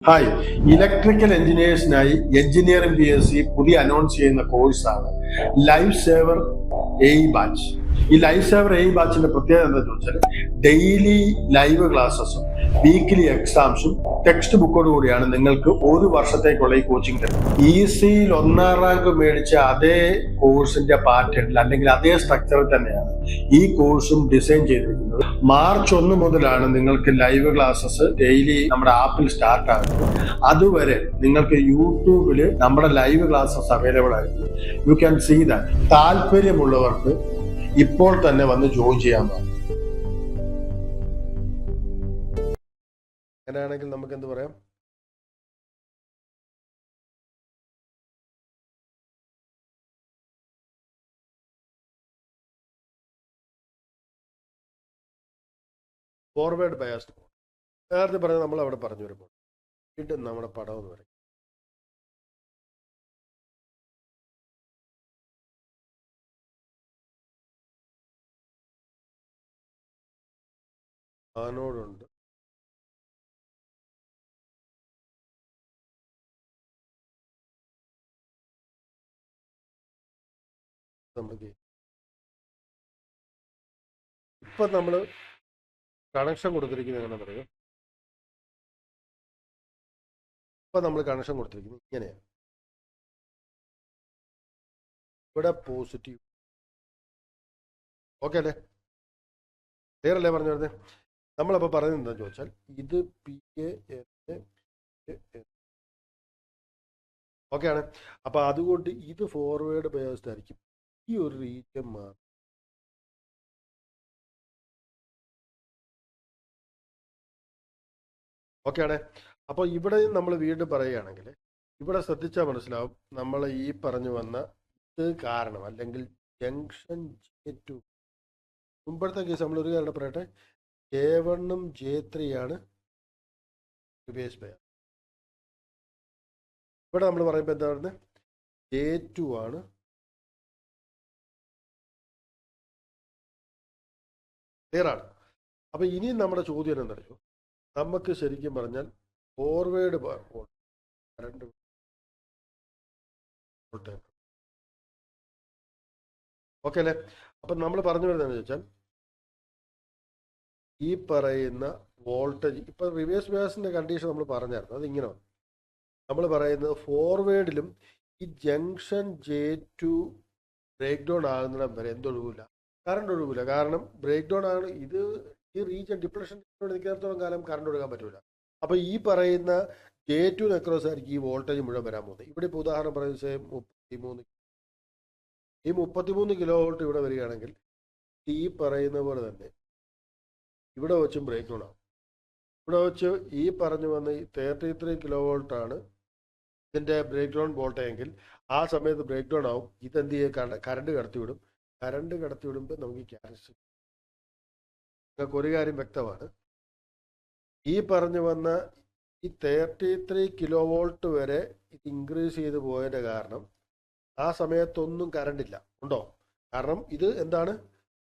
Hi, electrical എഞ്ചിനീയേഴ്സിനായി engineering PSC പുതിയ announce ചെയ്യുന്ന കോഴ്സാണ് ലൈഫ് സേവർ ബാച്ച്. ഈ ലൈഫ് സേവർ ബാച്ചിന്റെ പ്രത്യേകത എന്താ ചോദിച്ചാൽ ഡെയിലി ലൈവ് ക്ലാസ്സസും വീക്കിലി എക്സാംസും ടെക്സ്റ്റ് ബുക്കോട് കൂടിയാണ് നിങ്ങൾക്ക് ഒരു വർഷത്തേക്കുള്ള ഈ കോച്ചിങ് തരുന്നത്. ECയിൽ 1ാം റാങ്ക് മേടിച്ച അതേ കോഴ്സിന്റെ പാറ്റേണിൽ അല്ലെങ്കിൽ അതേ സ്ട്രക്ചറിൽ തന്നെയാണ് ഈ കോഴ്സും ഡിസൈൻ ചെയ്തിരിക്കുന്നത്. മാർച്ച് 1 മുതലാണ് നിങ്ങൾക്ക് ലൈവ് ക്ലാസ്സസ് ഡെയിലി നമ്മുടെ ആപ്പിൽ സ്റ്റാർട്ട് ആകുന്നത്. അതുവരെ നിങ്ങൾക്ക് യൂട്യൂബിൽ നമ്മുടെ ലൈവ് ക്ലാസ്സസ് അവൈലബിൾ ആയിരിക്കും. You can see that. താല്പര്യമുള്ളവർക്ക് ഇപ്പോൾ തന്നെ വന്ന് ജോയിൻ ചെയ്യാവുന്നതാണ്. അങ്ങനെയാണെങ്കിൽ നമുക്ക് എന്ത് പറയാം? Forward biased. നേരത്തെ പറഞ്ഞത് നമ്മൾ അവിടെ പറഞ്ഞു വരുമ്പോൾ വീണ്ടും നമ്മുടെ പടം എന്ന് പറയും. ആനോടുണ്ട്, നമുക്ക് ഇപ്പൊ നമ്മൾ കണക്ഷൻ കൊടുത്തിരിക്കുന്നത് എങ്ങനെ പറയും? ഇപ്പൊ നമ്മൾ കണക്ഷൻ കൊടുത്തിരിക്കുന്നത് ഇങ്ങനെയാണ്. ഇവിടെ പോസിറ്റീവ്. ഓക്കെ അല്ലേ? ക്ലിയർ അല്ലേ പറഞ്ഞു വരുന്നത്? നമ്മളപ്പോൾ പറയുന്നത് എന്താണെന്ന് ചോദിച്ചാൽ ഇത് PA ഓക്കെ ആണ്. അപ്പൊ അതുകൊണ്ട് ഇത് ഫോർവേഡ് ബയാസ്ഡ് ആയിരിക്കും. ഈ ഒരു റീജിയൻ മാറും. ഓക്കെ ആണ്. അപ്പോൾ ഇവിടെ നമ്മൾ വീണ്ടും പറയുകയാണെങ്കിൽ ഇവിടെ ശ്രദ്ധിച്ചാൽ മനസ്സിലാവും നമ്മൾ ഈ പറഞ്ഞു വന്ന ഇത് കാരണം അല്ലെങ്കിൽ ജംഗ്ഷൻ J2 മുമ്പത്തെ കേസ് നമ്മൾ ഒരു കാര്യം പറയട്ടെ, J1ഉം J3 റിവേഴ്സ് ബയാസ്. ഇവിടെ നമ്മൾ പറയുമ്പോൾ എന്താ പറയുന്നത്? J2 ആണ് ക്ലിയർ ആണ്. അപ്പൊ ഇനിയും നമ്മുടെ ചോദ്യം എന്തറിയോ, നമുക്ക് ശരിക്കും പറഞ്ഞാൽ ഫോർവേഡ് കറണ്ട് ഓക്കെ അല്ലേ? അപ്പൊ നമ്മൾ പറഞ്ഞു വരുന്നതെന്ന് വെച്ചാൽ ഈ പറയുന്ന വോൾട്ടേജ് ഇപ്പൊ റിവേഴ്സ് ബയാസിന്റെ കണ്ടീഷൻ നമ്മൾ പറഞ്ഞായിരുന്നു. അതിങ്ങനെ നമ്മൾ പറയുന്നത് ഫോർവേഡിലും ഈ ജംഗ്ഷൻ J2 ബ്രേക്ക് ഡൗൺ ആകുന്നിടം വരെ എന്തൊഴുകില്ല, കറണ്ട് ഒഴുകില്ല. കാരണം ബ്രേക്ക് ഡൗൺ ആണ് ഇത്. ഈ റീജിയൻ ഡിപ്രഷൻ നിൽക്കുന്നിടത്തോളം കാലം കറണ്ട് ഒഴുകാൻ പറ്റില്ല. അപ്പൊ ഈ പറയുന്ന J2 നെക്രോസ് ആയിരിക്കും ഈ വോൾട്ടേജ് മുഴുവൻ വരാൻ പോകുന്നത്. ഇവിടെ ഇപ്പോൾ ഉദാഹരണം പറയുന്നത് 33. ഈ 33 കിലോ വോൾട്ട് ഇവിടെ വരികയാണെങ്കിൽ ഈ പറയുന്ന പോലെ തന്നെ ഇവിടെ വെച്ചും ബ്രേക്ക് ഡൗൺ ആവും. ഇവിടെ വെച്ച് ഈ പറഞ്ഞു വന്ന 33 കിലോ വോൾട്ടാണ് ഇതിന്റെ ബ്രേക്ക് ഡൗൺ വോൾട്ടേജ് എങ്കിൽ ആ സമയത്ത് ബ്രേക്ക് ഡൗൺ ആവും. ഇതെന്ത് ചെയ്യും? കറണ്ട് കടത്തിവിടും. കറണ്ട് കടത്തിവിടുമ്പോൾ നമുക്ക് ക്യാരക്ടറിസ്റ്റിക് നിങ്ങൾക്ക് ഒരു കാര്യം വ്യക്തമാണ്. ഈ പറഞ്ഞു വന്ന ഈ 33 കിലോ വോൾട്ട് വരെ ഇത് ഇൻക്രീസ് ചെയ്ത് പോയതിന്റെ കാരണം ആ സമയത്തൊന്നും കറണ്ട് ഇല്ല. ഉണ്ടോ? കാരണം ഇത് എന്താണ്,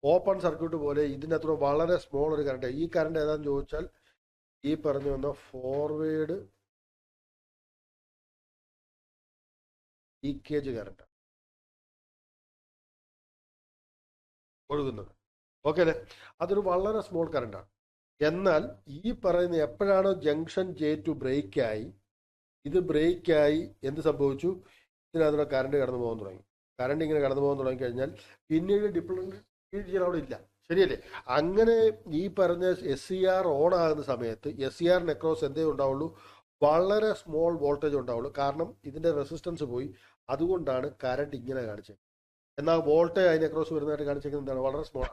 ഓപ്പൺ സർക്യൂട്ട് പോലെ ഇതിനകത്ത് വളരെ സ്മോൾ ഒരു കറണ്ട്. ഈ കറണ്ട് ഏതാണെന്ന് ചോദിച്ചാൽ ഈ പറഞ്ഞു വന്ന ഫോർവേഡ് ലീക്കേജ് കറണ്ട് ഒഴുകുന്നത്. ഓക്കെ അല്ലേ? അതൊരു വളരെ സ്മോൾ കറണ്ടാണ്. എന്നാൽ ഈ പറയുന്ന എപ്പോഴാണോ ജംഗ്ഷൻ J2 ബ്രേക്കായി, ഇത് ബ്രേക്കായി എന്ത് സംഭവിച്ചു? ഇതിനകത്തുള്ള കറണ്ട് കടന്നു പോകാൻ തുടങ്ങി. കറണ്ട് ഇങ്ങനെ കടന്നു പോകാൻ തുടങ്ങി കഴിഞ്ഞാൽ പിന്നീട് ഡിപ്ലീഷൻ അവിടെ ഇല്ല. ശരിയല്ലേ? അങ്ങനെ ഈ പറഞ്ഞ SCR ഓൺ ആകുന്ന സമയത്ത് SCR നെക്രോസ് എന്തേ ഉണ്ടാവുള്ളൂ? വളരെ സ്മോൾ വോൾട്ടേജ് ഉണ്ടാവുള്ളൂ. കാരണം ഇതിന്റെ റെസിസ്റ്റൻസ് പോയി. അതുകൊണ്ടാണ് കറണ്ട് ഇങ്ങനെ കാണിച്ചത്. എന്നാൽ വോൾട്ടേജ് അതിന് അക്രോസ് വരുന്നതായിട്ട് കാണിച്ചേക്കുന്നത് എന്താണ്? വളരെ സ്മോൾ.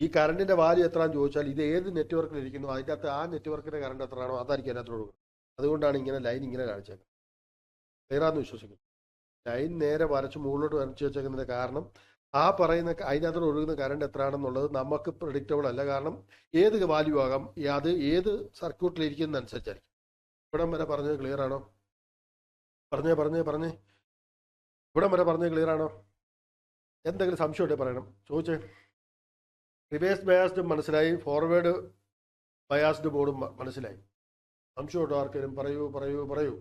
ഈ കറണ്ടിന്റെ വാല്യൂ എത്രയാണെന്ന് ചോദിച്ചാൽ ഇത് ഏത് നെറ്റ്വർക്കിൽ ഇരിക്കുന്നു അതിൻ്റെ അകത്ത് ആ നെറ്റ്വർക്കിന്റെ കറണ്ട് എത്രയാണോ അതായിരിക്കും അതിനകത്തോട് കൊടുക്കുന്നത്. അതുകൊണ്ടാണ് ഇങ്ങനെ ലൈൻ ഇങ്ങനെ കാണിച്ചേക്കുന്നത്. ക്ലിയറാന്ന് വിശ്വസിക്കുന്നു. ലൈൻ നേരെ വരച്ച് മുകളിലോട്ട് വരച്ച് വെച്ചേക്കുന്നതിന്റെ കാരണം ആ പറയുന്ന അതിനകത്തോട് ഒഴുകുന്ന കറണ്ട് എത്രയാണെന്നുള്ളത് നമുക്ക് പ്രെഡിക്റ്റബിൾ അല്ല. കാരണം ഏത് വാല്യൂ ആകാം, അത് ഏത് സർക്യൂട്ടിൽ ഇരിക്കുന്നതനുസരിച്ചായിരിക്കും. ഇവിടം വരെ പറഞ്ഞത് ക്ലിയർ ആണോ? പറഞ്ഞേ ഇവിടം വരെ പറഞ്ഞത് ക്ലിയർ ആണോ? എന്തെങ്കിലും സംശയം ഉണ്ടെങ്കിൽ പറയണം, ചോദിച്ചേ. റിവേഴ്സ് ബയാസ്ഡ് മനസ്സിലായി, ഫോർവേഡ് ബയാസ്ഡ് ബോർഡും മനസ്സിലായി. സംശയമുണ്ടോ ആർക്കെങ്കിലും? പറയൂ പറയൂ പറയൂ.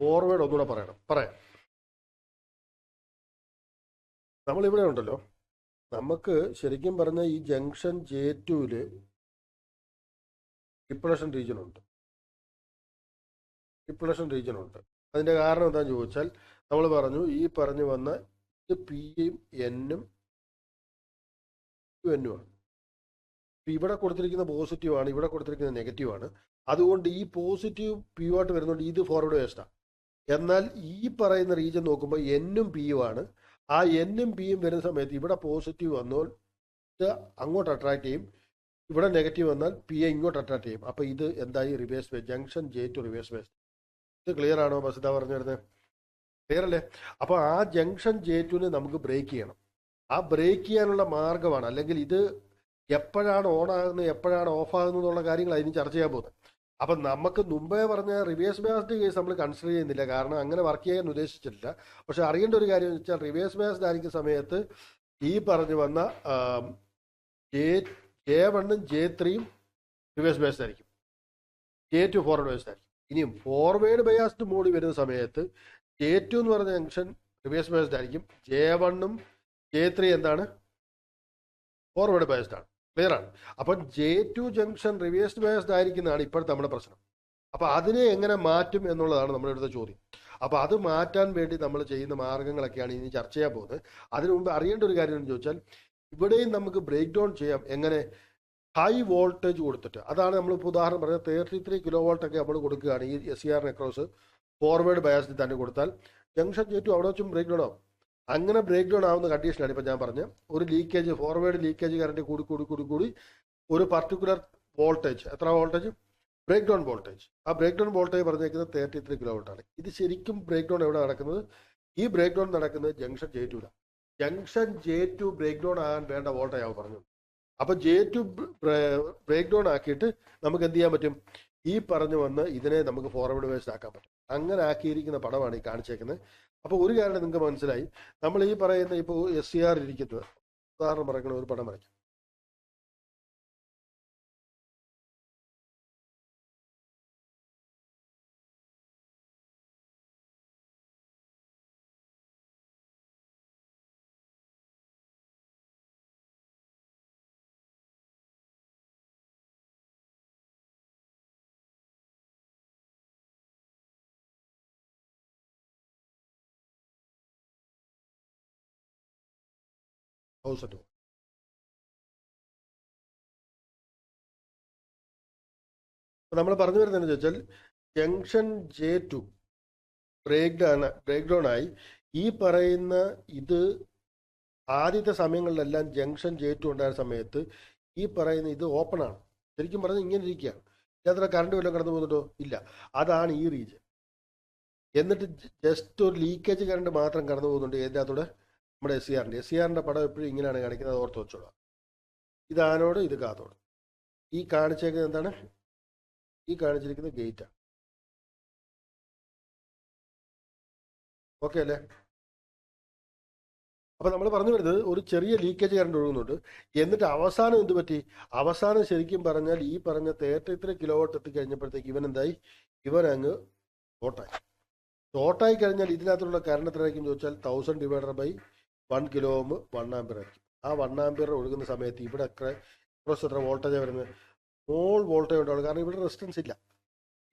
ഫോർവേഡ് ഒന്നുകൂടെ പറയാം. നമ്മളിവിടെ ഉണ്ടല്ലോ, നമുക്ക് ശരിക്കും പറഞ്ഞാൽ ഈ ജംഗ്ഷൻ J2 ഡിപ്രഷൻ റീജിയൻ ഉണ്ട്. അതിൻ്റെ കാരണം എന്താണെന്ന് ചോദിച്ചാൽ നമ്മൾ പറഞ്ഞു ഈ പറഞ്ഞു വന്ന ഇത് പിയും എന്നും എന്നുമാണ്. ഇവിടെ കൊടുത്തിരിക്കുന്ന പോസിറ്റീവാണ്, ഇവിടെ കൊടുത്തിരിക്കുന്നത് നെഗറ്റീവാണ്. അതുകൊണ്ട് ഈ പോസിറ്റീവ് പിയു ആയിട്ട് വരുന്നുണ്ട്, ഇത് ഫോർവേഡ് വേസ്റ്റാണ്. എന്നാൽ ഈ പറയുന്ന റീജിയൻ നോക്കുമ്പോൾ എന്നും പിയുമാണ്. ആ എന്നും പിയും വരുന്ന സമയത്ത് ഇവിടെ പോസിറ്റീവ് വന്നാൽ ഇത് അങ്ങോട്ട് അട്രാക്ട് ചെയ്യും, ഇവിടെ നെഗറ്റീവ് വന്നാൽ പി എ ഇങ്ങോട്ട് അട്രാക്ട് ചെയ്യും. അപ്പോൾ ഇത് എന്തായി? Reverse waste. Junction J2 reverse waste. ഇത് ക്ലിയർ ആണോ ബസിത പറഞ്ഞു വരുന്നത്? ക്ലിയർ അല്ലേ? അപ്പോൾ ആ ജംഗ്ഷൻ J2 നമുക്ക് ബ്രേക്ക് ചെയ്യണം. ആ ബ്രേക്ക് ചെയ്യാനുള്ള മാർഗമാണ്, അല്ലെങ്കിൽ ഇത് എപ്പോഴാണ് ഓൺ ആകുന്നത് എപ്പോഴാണ് ഓഫ് ആകുന്നത് എന്നുള്ള കാര്യങ്ങൾ അതിന് ചർച്ച ചെയ്യാൻ പോകുന്നത്. അപ്പം നമുക്ക് മുമ്പേ പറഞ്ഞ റിവേഴ്സ് ബയാസ്ഡ് കേസ് നമ്മൾ കൺസിഡർ ചെയ്യുന്നില്ല, കാരണം അങ്ങനെ വർക്ക് ചെയ്യാൻ ഉദ്ദേശിച്ചിട്ടില്ല. പക്ഷെ അറിയേണ്ട ഒരു കാര്യം എന്ന് വെച്ചാൽ റിവേഴ്സ് ബയാസ്ഡ് ആയിരിക്കുന്ന സമയത്ത് ഈ പറഞ്ഞു വന്ന J1 J3 റിവേഴ്സ് ബയാസ്ഡ് ആയിരിക്കും, J2 ഫോർവേഡ് ബയാസ്ഡ് ആയിരിക്കും. ഇനിയും ഫോർവേഡ് ബയാസ്ഡ് മോഡ് വരുന്ന സമയത്ത് J2 എന്ന് പറഞ്ഞ ജംഗ്ഷൻ റിവേഴ്സ് ബയാസ്ഡ് ആയിരിക്കും, J1 J3 എന്താണ്? ഫോർവേഡ് ബയാസ്ഡ് ആണ്. ക്ലിയർ ആണ്? അപ്പം J2 ജംഗ്ഷൻ റിവേഴ്സ്ഡ് ബയാസ്ഡ് ആയിരിക്കുന്നതാണ് ഇപ്പോഴത്തെ നമ്മുടെ പ്രശ്നം. അപ്പം അതിനെ എങ്ങനെ മാറ്റും എന്നുള്ളതാണ് നമ്മുടെ അടുത്ത ചോദ്യം. അപ്പം അത് മാറ്റാൻ വേണ്ടി നമ്മൾ ചെയ്യുന്ന മാർഗങ്ങളൊക്കെയാണ് ഇനി ചർച്ച ചെയ്യാൻ പോകുന്നത്. അതിനു മുമ്പ് അറിയേണ്ട ഒരു കാര്യം എന്ന് ചോദിച്ചാൽ ഇവിടെയും നമുക്ക് ബ്രേക്ക് ഡൗൺ ചെയ്യാം. എങ്ങനെ? ഹൈ വോൾട്ടേജ് കൊടുത്തിട്ട്. അതാണ് നമ്മളിപ്പോൾ ഉദാഹരണം പറഞ്ഞത് 33 kV ഒക്കെ നമ്മൾ കൊടുക്കുകയാണ് ഈ SCR അക്രോസ് ഫോർവേഡ് ബയാസ്ഡ് തന്നെ കൊടുത്താൽ ജംഗ്ഷൻ J2 അവിടെ വെച്ചും ബ്രേക്ക് ഡൗൺ ആവും. അങ്ങനെ ബ്രേക്ക് ഡൗൺ ആവുന്ന കണ്ടീഷനാണ് ഇപ്പം ഞാൻ പറഞ്ഞ ഒരു ലീക്കേജ്, ഫോർവേഡ് ലീക്കേജ് കറണ്ട് കൂടി ഒരു പർട്ടിക്കുലർ വോൾട്ടേജ്, എത്ര വോൾട്ടേജ്? Break down voltage. ആ ബ്രേക്ക് ഡൗൺ വോൾട്ടേജ് പറഞ്ഞേക്കുന്നത് 33 kV ആണ്. ഇത് ശരിക്കും ബ്രേക്ക് ഡൗൺ എവിടെ നടക്കുന്നത്? ഈ ബ്രേക്ക് ഡൗൺ നടക്കുന്നത് junction J2. Junction J2 break down ആകാൻ വേണ്ട വോൾട്ടേജ് ആവും പറഞ്ഞു. അപ്പം J2 ബ്രേക്ക് ഡൗൺ ആക്കിയിട്ട് നമുക്ക് എന്ത് ചെയ്യാൻ പറ്റും? ഈ പറഞ്ഞു വന്ന് ഇതിനെ നമുക്ക് ഫോർവേഡ് വേസ്റ്റ് ആക്കാൻ പറ്റും. അങ്ങനെ ആക്കിയിരിക്കുന്ന പടമാണ് ഈ കാണിച്ചേക്കുന്നത്. അപ്പോൾ ഒരു കാര്യം നിങ്ങൾക്ക് മനസ്സിലായി, നമ്മൾ ഈ പറയുന്ന ഇപ്പോൾ SCR ഇരിക്കുന്നത്, ഉദാഹരണം പറയുന്ന ഒരു പടം വരയ്ക്കാം. ഹൗസ് നമ്മൾ പറഞ്ഞു വരുന്നതെന്ന് ചോദിച്ചാൽ ജംഗ്ഷൻ J2 ബ്രേക്ക് ഡൗൺ ആയി. ഈ പറയുന്ന ഇത് ആദ്യത്തെ സമയങ്ങളിലെല്ലാം ജംഗ്ഷൻ J2 ഉണ്ടായ സമയത്ത് ഈ പറയുന്ന ഇത് ഓപ്പൺ ആണ്. ശരിക്കും പറഞ്ഞാൽ ഇങ്ങനെ ഇരിക്കുകയാണ്. ഇതിനകത്ത് കറണ്ട് വല്ലതും കടന്നു പോകുന്നുണ്ടോ? ഇല്ല. അതാണ് ഈ റീജിയൻ. എന്നിട്ട് ജസ്റ്റ് ഒരു ലീക്കേജ് കറണ്ട് മാത്രം കടന്നു പോകുന്നുണ്ട്. ഇതിനകത്തൂടെ നമ്മുടെ SCRൻ്റെ പടം എപ്പോഴും ഇങ്ങനെയാണ് കാണിക്കുന്നത്, അത് ഓർത്ത് വെച്ചോളാം. ഇത് ആനോട്, ഇത് കാതോട്. ഈ കാണിച്ചേക്കുന്നത് എന്താണ്? ഈ കാണിച്ചിരിക്കുന്നത് ഗേറ്റാണ്. ഓക്കെ അല്ലേ? അപ്പം നമ്മൾ പറഞ്ഞു വരുന്നത് ഒരു ചെറിയ ലീക്കേജ് കറണ്ട് ഒഴുകുന്നുണ്ട്. എന്നിട്ട് അവസാനം എന്ത് പറ്റി? അവസാനം ശരിക്കും പറഞ്ഞാൽ ഈ പറഞ്ഞ 33 kV എത്തിക്കഴിഞ്ഞപ്പോഴത്തേക്ക് ഇവനെന്തായി? ഇവനങ്ങ് ഷോർട്ടായി കഴിഞ്ഞാൽ ഇതിനകത്തുള്ള കറണ്ട് എത്രയായിരിക്കും ചോദിച്ചാൽ 1000 divided by 1 kilo ohm 1 ampere ആയിരിക്കും. ആ 1 ആംപിയർ ഒഴുകുന്ന സമയത്ത് ഇവിടെ എത്ര വോൾട്ടേജ് വരുന്നത്? സ്മോൾ വോൾട്ടേജ് ഉണ്ടാവുള്ളൂ, കാരണം ഇവിടെ റെസിസ്റ്റൻസ് ഇല്ല.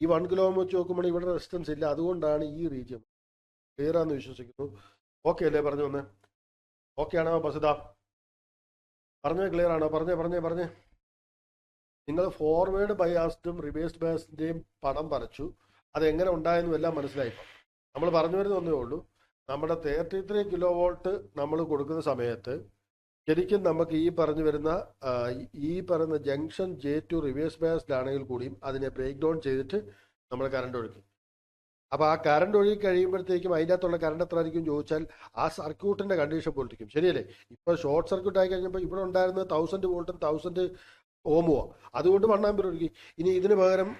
ഈ 1 kilo ohm വെച്ച് നോക്കുമ്പോൾ ഇവിടെ റെസിസ്റ്റൻസ് ഇല്ല. അതുകൊണ്ടാണ് ഈ റീജിയൻ. ക്ലിയർ ആണെന്ന് വിശ്വസിക്കുന്നു. ഓക്കെ അല്ലേ? പറഞ്ഞു വന്നേ? ഓക്കെ ആണോ ബസിത? പറഞ്ഞേ, ക്ലിയർ ആണോ? പറഞ്ഞേ. നിങ്ങൾ ഫോർവേഡ് ബയാസ്ഡും റിവേഴ്സ് ബയാസിൻ്റെയും പടം വരച്ചു. അതെങ്ങനെ ഉണ്ടായെന്നും എല്ലാം മനസ്സിലായിപ്പോൾ. നമ്മൾ പറഞ്ഞു വരുന്ന ഒന്നേ ഉള്ളൂ, നമ്മുടെ 33 kV നമ്മൾ കൊടുക്കുന്ന സമയത്ത് ശരിക്കും നമുക്ക് ഈ പറഞ്ഞു വരുന്ന ജംഗ്ഷൻ J2 റിവേഴ്സ് ബയാസ്ഡ് ആണെങ്കിൽ കൂടിയും അതിനെ ബ്രേക്ക് ഡൗൺ ചെയ്തിട്ട് നമ്മൾ കറണ്ട് ഒഴുക്കി. അപ്പോൾ ആ കറണ്ട് ഒഴുകി കഴിയുമ്പോഴത്തേക്കും അതിൻ്റെ അകത്തുള്ള കറണ്ട് എത്ര ആയിരിക്കും ചോദിച്ചാൽ ആ സർക്യൂട്ടിൻ്റെ കണ്ടീഷൻ പോലിരിക്കും. ശരിയല്ലേ? ഇപ്പോൾ ഷോർട്ട് സർക്യൂട്ട് ആയി കഴിഞ്ഞപ്പോൾ ഇവിടെ ഉണ്ടായിരുന്നത് 1000 വോൾട്ടും 1000 ഓമുമോ, അതുകൊണ്ട് 1 ആംപിയർ ഒഴുകി. ഇനി ഇതിന് പകരം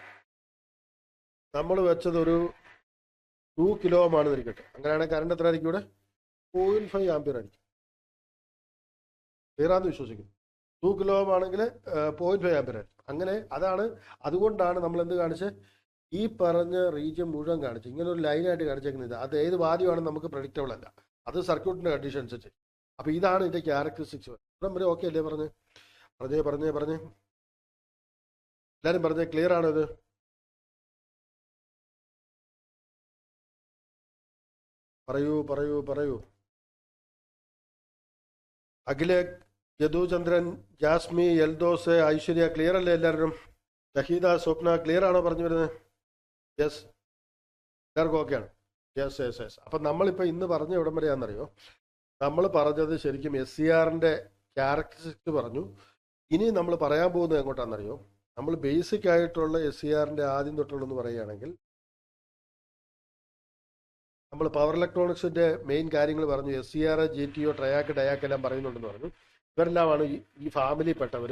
നമ്മൾ വെച്ചത് ഒരു 2 kilo ohm ആണെന്ന് ഇരിക്കട്ടെ. അങ്ങനെയാണെങ്കിൽ കറണ്ട് എത്ര ആയിരിക്കും? ഇവിടെ 0.5 ആംപിയർ ആയിരിക്കും. ക്ലിയറാന്ന് വിശ്വസിക്കുന്നു. 2 കിലോ ഓം ആണെങ്കിൽ 0.5 ആംപിയർ ആയിരിക്കും. അങ്ങനെ അതാണ്, അതുകൊണ്ടാണ് നമ്മൾ എന്ത് കാണിച്ച് ഈ പറഞ്ഞ റീജിയൻ മുഴുവൻ കാണിച്ചു ഇങ്ങനെ ഒരു ലൈനായിട്ട് കാണിച്ചേക്കുന്നത്. അത് ഏത് വാല്യൂ നമുക്ക് പ്രഡിക്റ്റബിൾ അല്ല, അത് സർക്യൂട്ടിന്റെ കണ്ടീഷൻ അനുസരിച്ച്. അപ്പൊ ഇതാണ് ഇതിന്റെ ക്യാരക്ടറിസ്റ്റിക്സ്. ഇവിടം വരെ ഓക്കെ അല്ലേ? പറഞ്ഞ് എല്ലാരും പറഞ്ഞേ, ക്ലിയർ ആണോ ഇത്? പറയൂ. അഖില, യദുചന്ദ്രൻ, ജാസ്മി, എൽദോസ്, ഐശ്വര്യ, ക്ലിയർ അല്ലേ എല്ലാവരും? ഷഹീദ, സ്വപ്ന, ക്ലിയർ ആണോ പറഞ്ഞു വരുന്നത്? യെസ്, എല്ലാവർക്കും ഓക്കെയാണ്. യെസ്. അപ്പൊ നമ്മളിപ്പോ ഇന്ന് പറഞ്ഞ എവിടം വരെയാണെന്നറിയോ? നമ്മൾ പറഞ്ഞത് ശരിക്കും SCRന്റെ ക്യാരക്ടറിസ്റ്റിക്സ് പറഞ്ഞു. ഇനി നമ്മൾ പറയാൻ പോകുന്നത് എങ്ങോട്ടാണെന്നറിയോ? നമ്മൾ ബേസിക് ആയിട്ടുള്ള SCRന്റെ ആദ്യം തൊട്ടുള്ളതെന്ന് പറയുകയാണെങ്കിൽ, നമ്മൾ പവർ ഇലക്ട്രോണിക്സിന്റെ മെയിൻ കാര്യങ്ങൾ പറഞ്ഞു. SCR, GTO, ട്രയാക്ക്, ഡയാക്ക് എല്ലാം പറയുന്നുണ്ടെന്ന് പറഞ്ഞു. ഇവരെല്ലാമാണ് ഈ ഫാമിലിയിൽപ്പെട്ടവർ.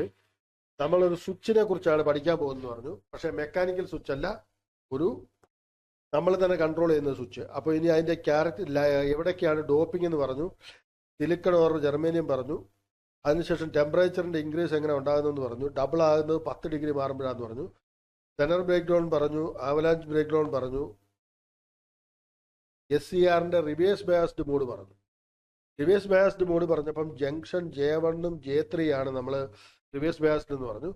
നമ്മളൊരു സ്വിച്ചിനെ കുറിച്ചാണ് പഠിക്കാൻ പോകുന്നത് പറഞ്ഞു. പക്ഷെ മെക്കാനിക്കൽ സ്വിച്ച് അല്ല, ഒരു നമ്മൾ തന്നെ കൺട്രോൾ ചെയ്യുന്ന സ്വിച്ച്. അപ്പോൾ ഇനി അതിന്റെ എവിടേക്കാണ് ഡോപ്പിംഗ് എന്ന് പറഞ്ഞു, സിലിക്കൺ ഓർ ജെർമേനിയം പറഞ്ഞു. അതിനുശേഷം ടെമ്പറേച്ചറിന്റെ ഇൻക്രീസ് എങ്ങനെ ഉണ്ടാകുന്നതെന്ന് പറഞ്ഞു. ഡബിൾ ആകുന്നത് 10 ഡിഗ്രി മാറുമ്പോഴാന്ന് പറഞ്ഞു. സെനർ ബ്രേക്ക് ഡൗൺ പറഞ്ഞു. ആവലാഞ്ച് ബ്രേക്ക് ഡൗൺ പറഞ്ഞു. SCRന്റെ റിവേഴ്സ് ബയാസ്ഡ് മോഡ് പറഞ്ഞു. റിവേഴ്സ് ബയാസ്ഡ് മോഡ് പറഞ്ഞപ്പം ജംഗ്ഷൻ J1 J3 ആണ് നമ്മൾ റിവേഴ്സ് ബയാസ്ഡ് എന്ന് പറഞ്ഞു.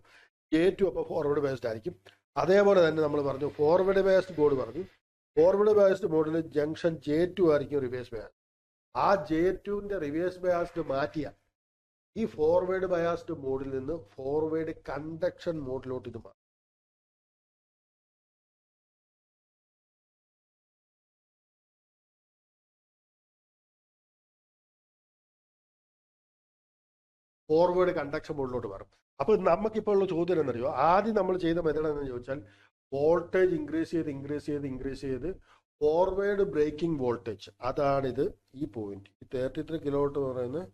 J2 അപ്പോൾ ഫോർവേഡ് ബയാസ്ഡ് ആയിരിക്കും. അതേപോലെ തന്നെ നമ്മൾ പറഞ്ഞു ഫോർവേഡ് ബയാസ്ഡ് മോഡ് പറഞ്ഞു. ഫോർവേഡ് ബയാസ്ഡ് മോഡിൽ ജംഗ്ഷൻ J2 ആയിരിക്കും റിവേഴ്സ് ബയാസ്ഡ്. ആ J2ന്റെ റിവേഴ്സ് ബയാസ്ഡ് മാറ്റിയ ഈ ഫോർവേഡ് ബയാസ്ഡ് മോഡിൽ നിന്ന് ഫോർവേഡ് കണ്ടക്ഷൻ മോഡിലോട്ട് ഇത് മാറും. ഫോർവേഡ് കണ്ടക്ഷൻ മോഡിലോട്ട് മാറും. അപ്പൊ നമുക്കിപ്പോൾ ഉള്ള ചോദ്യം എന്നറിയോ? ആദ്യം നമ്മൾ ചെയ്ത മെത്തേഡ് എന്ന് ചോദിച്ചാൽ വോൾട്ടേജ് ഇൻക്രീസ് ചെയ്ത് ഫോർവേഡ് ബ്രേക്കിംഗ് വോൾട്ടേജ്, അതാണിത്. ഈ പോയിന്റ്, ഈ 33 കിലോവാട്ട് എന്ന് പറയുന്നത്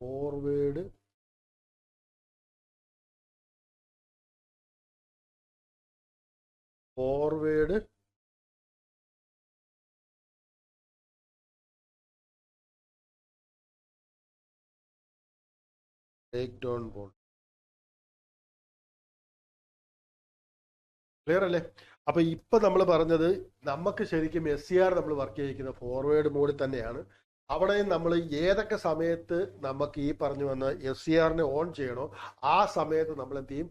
forward break down voltage. Clear അല്ലേ? അപ്പൊ ഇപ്പൊ നമ്മൾ പറഞ്ഞത് നമുക്ക് ശരിക്കും SCR നമ്മൾ വർക്ക് ചെയ്യിക്കുന്ന ഫോർവേഡ് മോഡിൽ തന്നെയാണ്. അവിടെ നമ്മൾ ഏതൊക്കെ സമയത്ത് നമുക്ക് ഈ പറഞ്ഞു വന്ന SCRനെ ഓൺ ചെയ്യണോ ആ സമയത്ത് നമ്മൾ എന്ത് ചെയ്യും?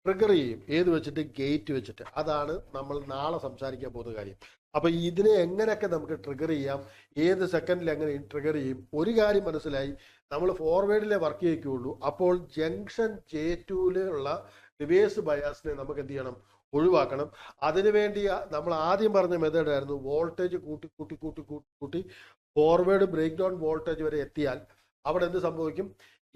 ട്രിഗർ ചെയ്യും. ഏത് വെച്ചിട്ട്? ഗേറ്റ് വെച്ചിട്ട്. അതാണ് നമ്മൾ നാളെ സംസാരിക്കാൻ പോകുന്ന കാര്യം. അപ്പൊ ഇതിനെ എങ്ങനെയൊക്കെ നമുക്ക് ട്രിഗർ ചെയ്യാം, ഏത് സെക്കൻഡിൽ എങ്ങനെ ട്രിഗർ ചെയ്യും? ഒരു കാര്യം മനസ്സിലായി, നമ്മൾ ഫോർവേഡിലെ വർക്ക് ചെയ്യിക്കുകയുള്ളൂ. അപ്പോൾ ജംഗ്ഷൻ J2-ലുള്ള റിവേഴ്സ് ബയാസിനെ നമുക്ക് എന്ത് ചെയ്യണം? ഒഴിവാക്കണം. അതിനുവേണ്ടി നമ്മൾ ആദ്യം പറഞ്ഞ മെത്തേഡ് ആയിരുന്നു വോൾട്ടേജ് കൂട്ടി ഫോർവേഡ് ബ്രേക്ക് ഡൗൺ വോൾട്ടേജ് വരെ എത്തിയാൽ അവിടെ എന്ത് സംഭവിക്കും?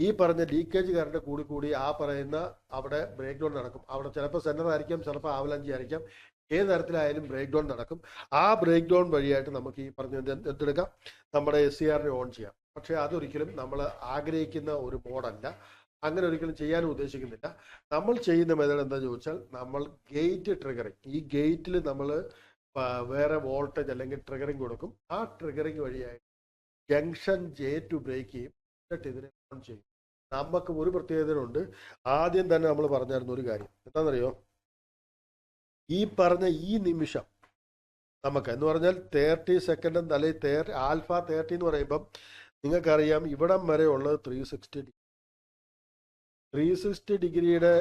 ഈ പറഞ്ഞ ലീക്കേജ് കറണ്ട് കൂടി ആ പറയുന്ന അവിടെ ബ്രേക്ക് ഡൗൺ നടക്കും. അവിടെ ചിലപ്പോൾ സെന്റർ ആയിരിക്കാം, ചിലപ്പോൾ ആവലാഞ്ചി ആയിരിക്കാം. ഏത് തരത്തിലായാലും ബ്രേക്ക് ഡൗൺ നടക്കും. ആ ബ്രേക്ക് ഡൗൺ വഴിയായിട്ട് നമുക്ക് ഈ പറഞ്ഞ എന്തെടുക്കാം? നമ്മുടെ SCRനെ ഓൺ ചെയ്യാം. പക്ഷെ അതൊരിക്കലും നമ്മൾ ആഗ്രഹിക്കുന്ന ഒരു മോഡല്ല. അങ്ങനെ ഒരിക്കലും ചെയ്യാനും ഉദ്ദേശിക്കുന്നില്ല. നമ്മൾ ചെയ്യുന്ന മെത്തേഡ് എന്താ ചോദിച്ചാൽ, നമ്മൾ ഗേറ്റ് ട്രിഗറിങ്, ഈ ഗേറ്റിൽ നമ്മൾ വേറെ വോൾട്ടേജ് അല്ലെങ്കിൽ ട്രിഗറിങ് കൊടുക്കും. ആ ട്രിഗറിങ് വഴിയായി ജംഗ്ഷൻ J2 ബ്രേക്ക് ചെയ്യും, എന്നിട്ട് ഇതിനെ ഓൺ ചെയ്യും. നമുക്ക് ഒരു പ്രത്യേകതയുണ്ട്. ആദ്യം തന്നെ നമ്മൾ പറഞ്ഞായിരുന്നു ഒരു കാര്യം എന്താണെന്നറിയോ? ഈ പറഞ്ഞ ഈ നിമിഷം നമുക്ക് എന്ന് പറഞ്ഞാൽ 30 സെക്കൻഡ് അല്ലെങ്കിൽ ആൽഫ 30 എന്ന് പറയുമ്പം നിങ്ങൾക്കറിയാം ഇവിടം വരെ ഉള്ളത് 360 ഡിഗ്രിയുടെ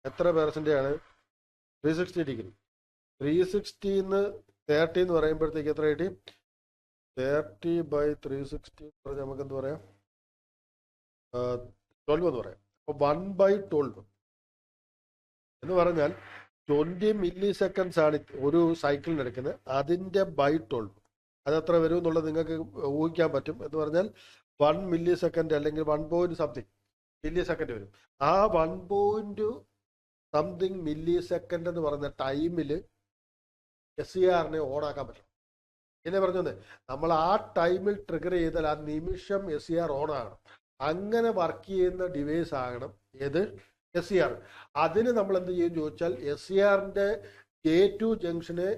എത്ര പെർസെൻ്റ് ആണ്? 360 ഡിഗ്രി. 360 30 എന്ന് പറയുമ്പോഴത്തേക്ക് എത്ര കിട്ടി? 30/360 പറഞ്ഞാൽ നമുക്ക് എന്ത് പറയാം? 12 എന്ന് പറയാം. അപ്പോൾ 1/12 എന്ന് പറഞ്ഞാൽ 20 മില്ലി സെക്കൻഡ്സ് ആണ് ഒരു സൈക്കിളിന് എടുക്കുന്നത്. അതിൻ്റെ /12 അതെത്ര വരും എന്നുള്ളത് നിങ്ങൾക്ക് ഊഹിക്കാൻ പറ്റും. എന്ന് പറഞ്ഞാൽ 1 മില്ലി സെക്കൻഡ് അല്ലെങ്കിൽ 1 മില്ലി സെക്കൻഡ് വരും. ആ 1 മില്ലി സെക്കൻഡ് എന്ന് പറയുന്ന ടൈമിൽ SCRനെ ഓണാക്കാൻ പറ്റും. എന്നെ പറഞ്ഞത് നമ്മൾ ആ ടൈമിൽ ട്രിഗർ ചെയ്താൽ ആ നിമിഷം SCR ഓൺ ആകണം. അങ്ങനെ വർക്ക് ചെയ്യുന്ന ഡിവൈസ് ആകണം ഏത്? SCR. അതിന് നമ്മൾ എന്ത് ചെയ്യും ചോദിച്ചാൽ SCRന്റെ J2 ജംഗ്ഷനെ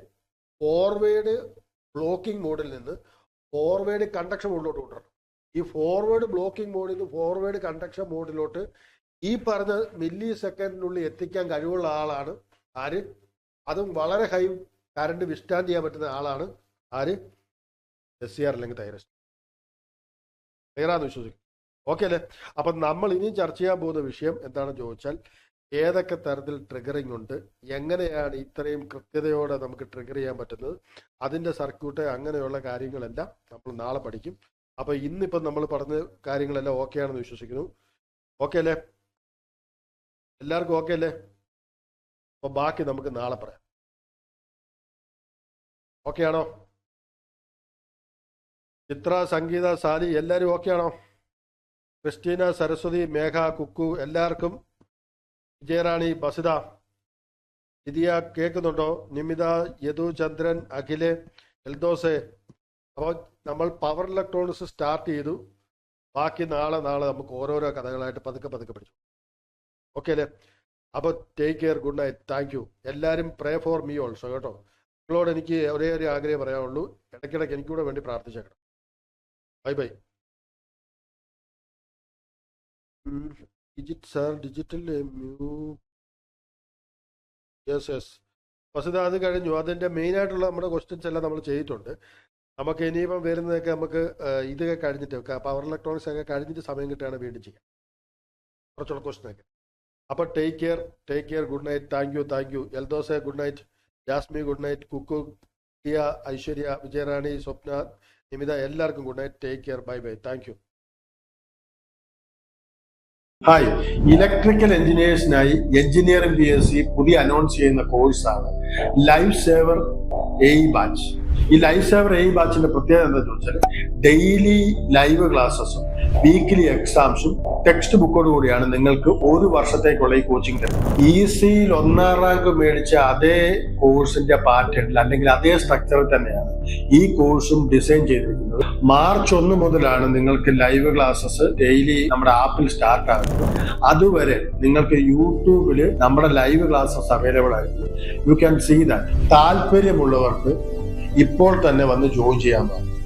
ഫോർവേഡ് ബ്ലോക്കിംഗ് മോഡിൽ നിന്ന് ഫോർവേഡ് കണ്ടക്ഷൻ മോഡിലോട്ട് കൊണ്ടുവരണം. ഈ ഫോർവേഡ് ബ്ലോക്കിംഗ് മോഡിൽ നിന്ന് ഫോർവേഡ് കണ്ടക്ഷൻ മോഡിലോട്ട് ഈ പറഞ്ഞ മില്ലി സെക്കൻഡിനുള്ളിൽ എത്തിക്കാൻ കഴിവുള്ള ആളാണ് ആര്? അതും വളരെ ഹൈ കറണ്ട് വിസ്റ്റാൻഡ് ചെയ്യാൻ പറ്റുന്ന ആളാണ് ആര്? SCR അല്ലെങ്കിൽ തൈറോയ്ഡ്. ക്ലിയറാന്ന് വിശ്വസിക്കും. ഓക്കെ അല്ലേ? അപ്പം നമ്മൾ ഇനിയും ചർച്ച ചെയ്യാൻ പോകുന്ന വിഷയം എന്താണെന്ന് ചോദിച്ചാൽ, ഏതൊക്കെ തരത്തിൽ ട്രിഗറിങ് ഉണ്ട്, എങ്ങനെയാണ് ഇത്രയും കൃത്യതയോടെ നമുക്ക് ട്രിഗർ ചെയ്യാൻ പറ്റുന്നത്, അതിൻ്റെ സർക്യൂട്ട്, അങ്ങനെയുള്ള കാര്യങ്ങളെല്ലാം നമ്മൾ നാളെ പഠിക്കും. അപ്പോൾ ഇന്നിപ്പം നമ്മൾ പറഞ്ഞ കാര്യങ്ങളെല്ലാം ഓക്കെ ആണെന്ന് വിശ്വസിക്കുന്നു. ഓക്കെ അല്ലേ? എല്ലാവർക്കും ഓക്കെ അല്ലേ? അപ്പോൾ ബാക്കി നമുക്ക് നാളെ പറയാം. ഓക്കെ ആണോ? ചിത്ര, സംഗീത, സാലി എല്ലാവരും ഓക്കെ ആണോ? ക്രിസ്റ്റീന, സരസ്വതി, മേഘ, കുക്കു, എല്ലാവർക്കും, വിജയറാണി, ബസിത, നിതിയ കേൾക്കുന്നുണ്ടോ? നിമിത, യദു, ചന്ദ്രൻ, അഖില്, എൽദോസെ. അപ്പോൾ നമ്മൾ പവർ ഇലക്ട്രോണിക്സ് സ്റ്റാർട്ട് ചെയ്തു. ബാക്കി നാളെ നമുക്ക് ഓരോരോ കഥകളായിട്ട് പതുക്കെ പഠിച്ചു. ഓക്കെ അല്ലേ? അപ്പോൾ take care, good night, thank U. എല്ലാവരും പ്രേ ഫോർ മീ ഓൾസോ കേട്ടോ. നിങ്ങളോട് എനിക്ക് ഒരേ ഒരു ആഗ്രഹം പറയാനുള്ളൂ, ഇടയ്ക്കിടയ്ക്ക് എനിക്കൂടെ വേണ്ടി പ്രാർത്ഥിച്ചേക്കണം. Bye bye. Digital yes. വസ്തുത അത് കഴിഞ്ഞു. അതിൻ്റെ മെയിനായിട്ടുള്ള നമ്മുടെ ക്വസ്റ്റ്യൻസ് എല്ലാം നമ്മൾ ചെയ്തിട്ടുണ്ട്. നമുക്ക് ഇനിയിപ്പം വരുന്നതൊക്കെ നമുക്ക് ഇതൊക്കെ കഴിഞ്ഞിട്ട് പവർ ഇലക്ട്രോണിക്സ് ഒക്കെ കഴിഞ്ഞിട്ട് സമയം കിട്ടുകയാണ് വീണ്ടും ചെയ്യാം കുറച്ചുള്ള ക്വസ്റ്റ്യനൊക്കെ. അപ്പോൾ take care, good night, thank you. എൽദോസെ good night, Jasmi good night, Kukku, Tiya, Aishwarya, Vijayarani, Swapna, Nimitha, എല്ലാവർക്കും good night, take care, bye bye, thank you. Hi, electrical എഞ്ചിനീയേഴ്സിനായി എഞ്ചിനീയറിംഗ് PSC പുതിയ അനൗൺസ് ചെയ്യുന്ന കോഴ്സാണ് ലൈഫ് സേവർ AE ബാച്ച്. ഈ ലൈഫ് സേവർ AE ബാച്ചിന്റെ പ്രത്യേകത എന്താ ചോദിച്ചാൽ, ഡെയിലി ലൈവ് ക്ലാസ്സസും വീക്കിലി എക്സാംസും ടെക്സ്റ്റ് ബുക്കോട് കൂടിയാണ് നിങ്ങൾക്ക് ഒരു വർഷത്തേക്കുള്ള ഈ കോച്ചിങ് തരുന്നത്. ECയിൽ 1ാം റാങ്ക് മേടിച്ച അതേ കോഴ്സിന്റെ പാറ്റേണിൽ അല്ലെങ്കിൽ അതേ സ്ട്രക്ചറിൽ തന്നെയാണ് ഈ കോഴ്സും ഡിസൈൻ ചെയ്തിരിക്കുന്നത്. മാർച്ച് 1 മുതലാണ് നിങ്ങൾക്ക് ലൈവ് ക്ലാസ്സസ് ഡെയിലി നമ്മുടെ ആപ്പിൽ സ്റ്റാർട്ട് ആകുന്നത്. അതുവരെ നിങ്ങൾക്ക് യൂട്യൂബിൽ നമ്മുടെ ലൈവ് ക്ലാസ്സസ് അവൈലബിൾ ആയിരിക്കും. You can see that. താല്പര്യമുള്ളവർക്ക് ഇപ്പോൾ തന്നെ വന്ന് ജോയിൻ ചെയ്യാൻ പാടില്ല.